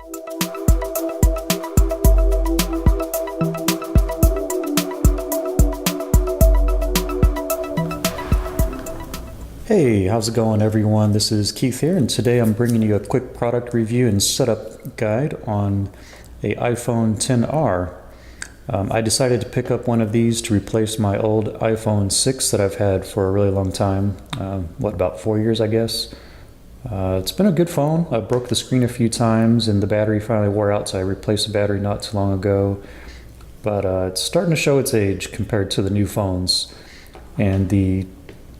Hey, how's it going everyone? This is Keith here, and today I'm bringing you a quick product review and setup guide on a iPhone XR. I decided to pick up one of these to replace my old iPhone 6 that I've had for a really long time. About 4 years, I guess. It's been a good phone. I broke the screen a few times and the battery finally wore out, so I replaced the battery not too long ago. But it's starting to show its age compared to the new phones. And the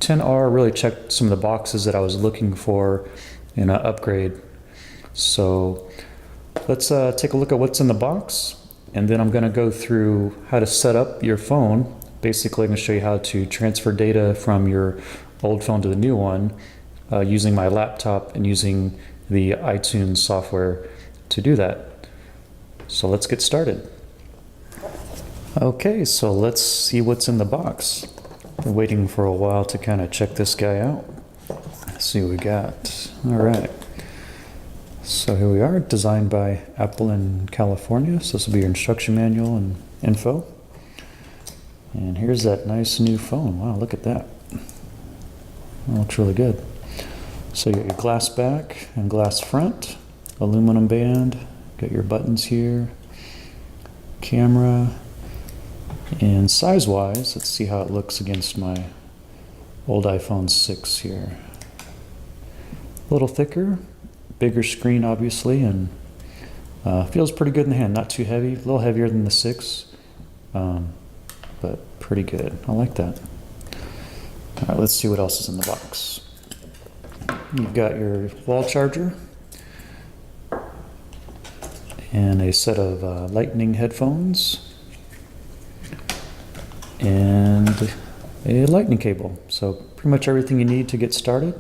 XR really checked some of the boxes that I was looking for in an upgrade. So let's take a look at what's in the box, and then I'm going to go through how to set up your phone. Basically, I'm going to show you how to transfer data from your old phone to the new one using my laptop and using the iTunes software to do that. So let's get started. Okay, so let's see what's in the box. Been waiting for a while to kind of check this guy out. Let's see what we got. All right. So here we are, designed by Apple in California. So this will be your instruction manual and info. And here's that nice new phone. Wow, look at that. That looks really good. So you got your glass back and glass front, aluminum band, got your buttons here, camera. And size-wise, let's see how it looks against my old iPhone 6 here. A little thicker, bigger screen obviously, and feels pretty good in the hand. Not too heavy, a little heavier than the 6, but pretty good. I like that. All right, let's see what else is in the box. You've got your wall charger and a set of lightning headphones and a lightning cable. So pretty much everything you need to get started.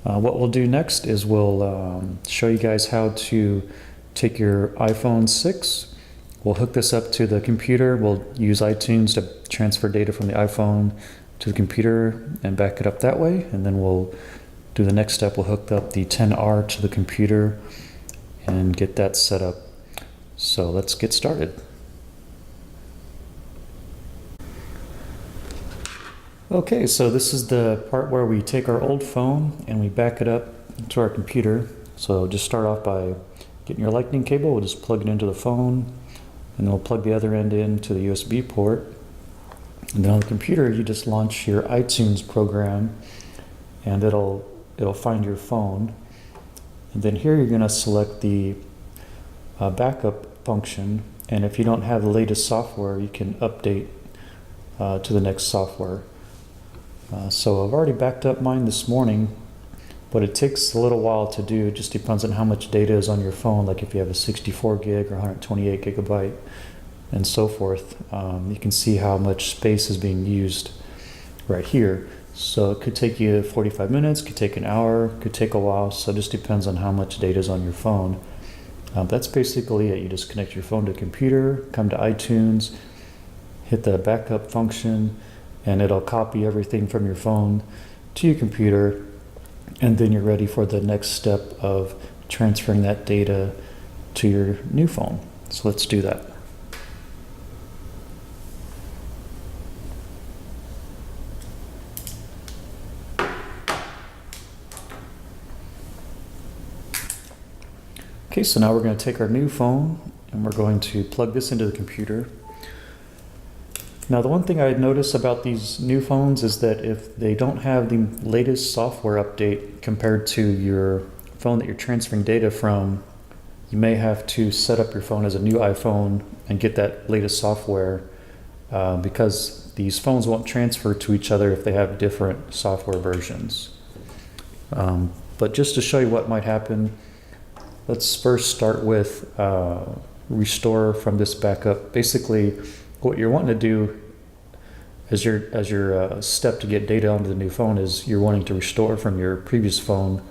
What we'll do next is we'll show you guys how to take your iPhone 6. We'll hook this up to the computer. We'll use iTunes to transfer data from the iPhone to the computer and back it up that way. And then we'll do the next step. We'll hook up the XR to the computer and get that set up. So let's get started. Okay, so this is the part where we take our old phone and we back it up to our computer. So just start off by getting your lightning cable. We'll just plug it into the phone, and then we'll plug the other end into the USB port. And then on the computer, you just launch your iTunes program, and it'll find your phone. And then here you're going to select the backup function. And if you don't have the latest software, you can update to the next software. So I've already backed up mine this morning, but it takes a little while to do. It just depends on how much data is on your phone, like if you have a 64 gig or 128 gigabyte and so forth. You can see how much space is being used right here. So it could take you 45 minutes, could take an hour, could take a while. So it just depends on how much data is on your phone. That's basically it. You just connect your phone to a computer, come to iTunes, hit the backup function, and it'll copy everything from your phone to your computer, and then you're ready for the next step of transferring that data to your new phone. So let's do that. Okay, so now we're going to take our new phone and we're going to plug this into the computer. Now, the one thing I notice about these new phones is that if they don't have the latest software update compared to your phone that you're transferring data from, you may have to set up your phone as a new iPhone and get that latest software because these phones won't transfer to each other if they have different software versions. But just to show you what might happen, let's first start with restore from this backup. Basically, what you're wanting to do as your step to get data onto the new phone is you're wanting to restore from your previous phone.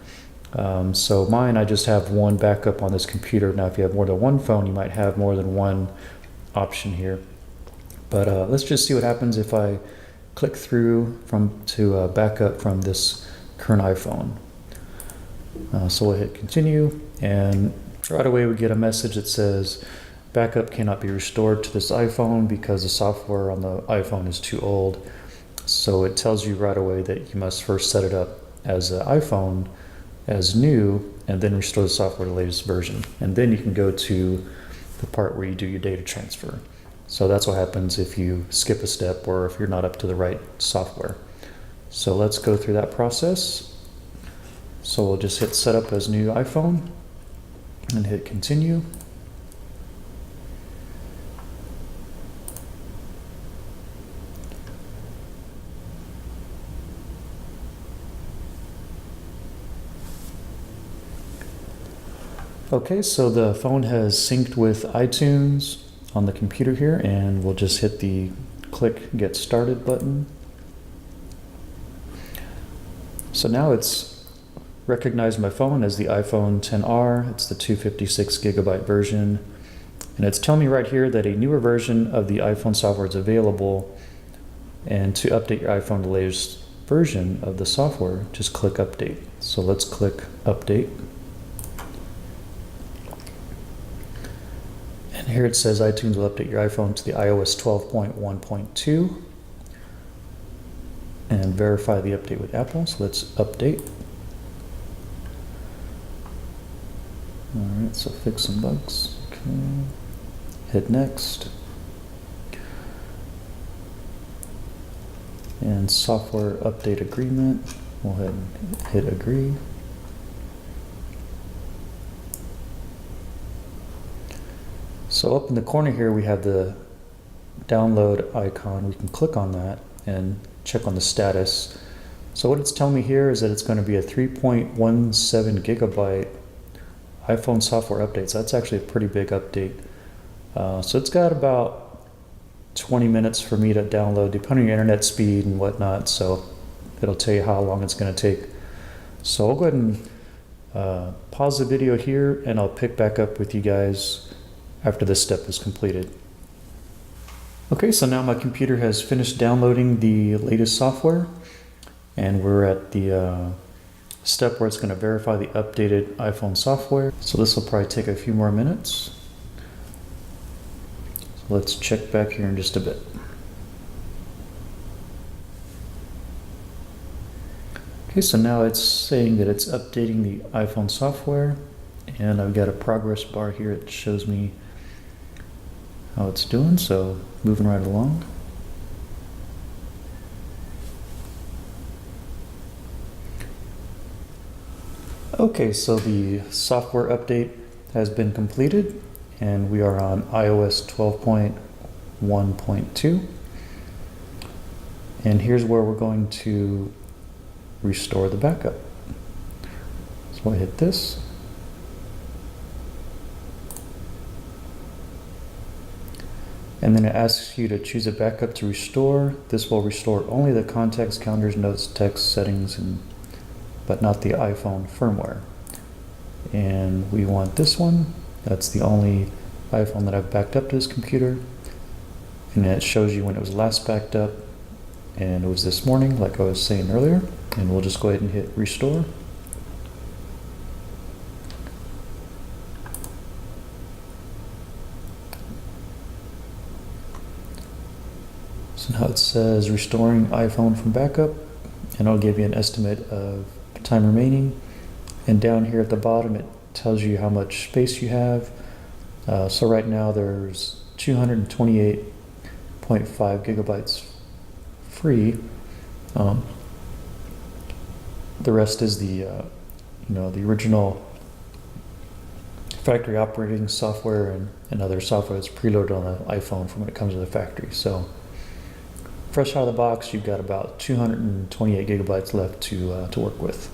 So mine, I just have one backup on this computer. Now, if you have more than one phone, you might have more than one option here. But let's just see what happens if I click through to backup from this current iPhone. So we'll hit continue, and right away we get a message that says backup cannot be restored to this iPhone because the software on the iPhone is too old. So it tells you right away that you must first set it up as an iPhone as new and then restore the software to the latest version. And then you can go to the part where you do your data transfer. So that's what happens if you skip a step or if you're not up to the right software. So let's go through that process. So we'll just hit setup as new iPhone and hit continue. Okay, so the phone has synced with iTunes on the computer here, and we'll just hit the click get started button. So now it's recognized my phone as the iPhone XR. It's the 256 gigabyte version. And it's telling me right here that a newer version of the iPhone software is available. And to update your iPhone to the latest version of the software, just click update. So let's click update. And here it says iTunes will update your iPhone to the iOS 12.1.2 and verify the update with Apple. So let's update. All right, so fix some bugs. Okay. Hit next. And software update agreement. We'll go ahead and hit agree. So up in the corner here, we have the download icon. We can click on that and check on the status. So what it's telling me here is that it's going to be a 3.17 gigabyte iPhone software update. So that's actually a pretty big update. So it's got about 20 minutes for me to download, depending on your internet speed and whatnot. So it'll tell you how long it's going to take. So I'll go ahead and pause the video here, and I'll pick back up with you guys after this step is completed. Okay, so now my computer has finished downloading the latest software, and we're at the step where it's going to verify the updated iPhone software. So this will probably take a few more minutes. So let's check back here in just a bit. Okay, so now it's saying that it's updating the iPhone software, and I've got a progress bar here. It shows me how it's doing, so moving right along. Okay, so the software update has been completed, and we are on iOS 12.1.2. And here's where we're going to restore the backup. So I hit this. And then it asks you to choose a backup to restore. This will restore only the contacts, calendars, notes, text, settings, but not the iPhone firmware. And we want this one. That's the only iPhone that I've backed up to this computer. And it shows you when it was last backed up. And it was this morning, like I was saying earlier. And we'll just go ahead and hit restore. So now it says restoring iPhone from backup, and it'll give you an estimate of time remaining. And down here at the bottom, it tells you how much space you have. So right now there's 228.5 gigabytes free. The rest is the the original factory operating software and other software that's preloaded on the iPhone from when it comes to the factory. So fresh out of the box, you've got about 228 gigabytes left to work with.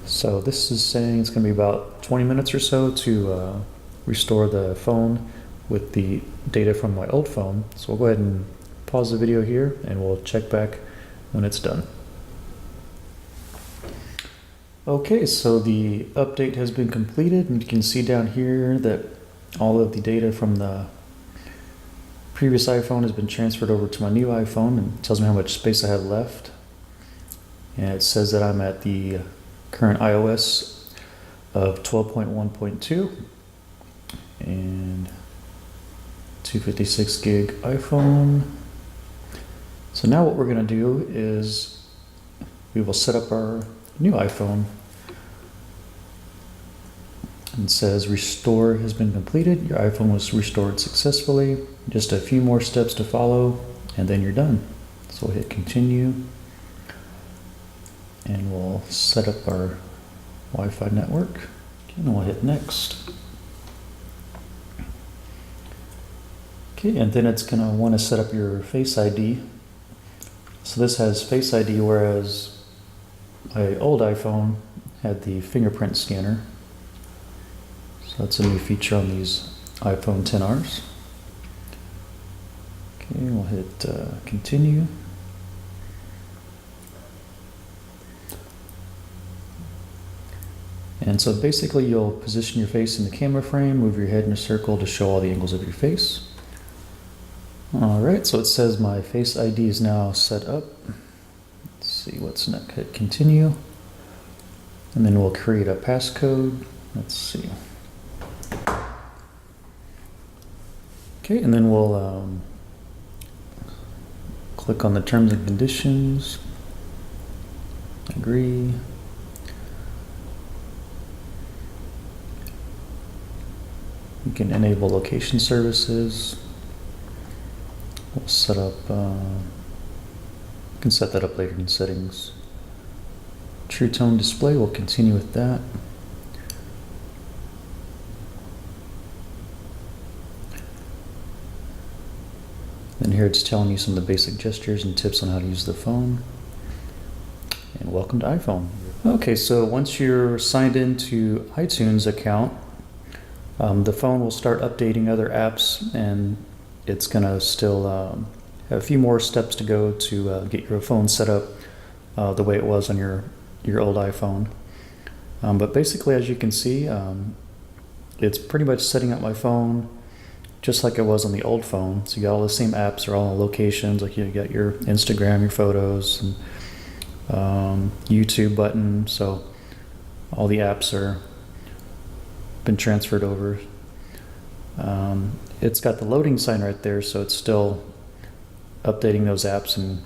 So this is saying it's going to be about 20 minutes or so to restore the phone with the data from my old phone. So we'll go ahead and pause the video here, and we'll check back when it's done. Okay, so the update has been completed, and you can see down here that all of the data from the previous iPhone has been transferred over to my new iPhone, and it tells me how much space I have left. And it says that I'm at the current iOS of 12.1.2 and 256 gig iPhone. So now what we're going to do is we will set up our new iPhone. It says restore has been completed. Your iPhone was restored successfully. Just a few more steps to follow and then you're done. So we'll hit continue and we'll set up our Wi-Fi network. Okay, and we'll hit next. Okay, and then it's going to want to set up your Face ID. So this has Face ID, whereas my old iPhone had the fingerprint scanner. So that's a new feature on these iPhone XRs. Okay, we'll hit continue. And so basically you'll position your face in the camera frame, move your head in a circle to show all the angles of your face. Alright, so it says my Face ID is now set up. Let's see what's next. Hit continue. And then we'll create a passcode. Let's see. Okay, and then we'll click on the terms and conditions. Agree. You can enable location services. We'll set up, you can set that up later in settings. True tone display, we'll continue with that. Then here it's telling you some of the basic gestures and tips on how to use the phone. And welcome to iPhone. Okay, so once you're signed into iTunes account, the phone will start updating other apps and it's going to still have a few more steps to go to get your phone set up the way it was on your old iPhone. But basically, as you can see, it's pretty much setting up my phone just like it was on the old phone. So you got all the same apps are all in locations, like you got your Instagram, your photos, and YouTube button. So all the apps are been transferred over. It's got the loading sign right there, so it's still updating those apps and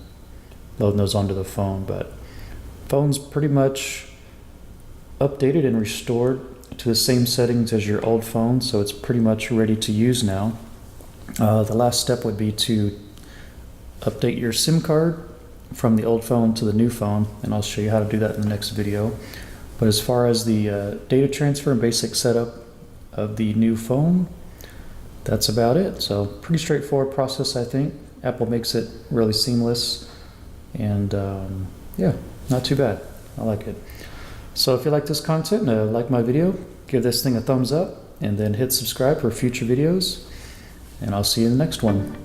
loading those onto the phone. But phone's pretty much updated and restored to the same settings as your old phone, so it's pretty much ready to use now. The last step would be to update your SIM card from the old phone to the new phone, and I'll show you how to do that in the next video. But as far as the data transfer and basic setup of the new phone, that's about it. So pretty straightforward process, I think. Apple makes it really seamless, and yeah, not too bad. I like it. So if you like this content and like my video, give this thing a thumbs up and then hit subscribe for future videos, and I'll see you in the next one.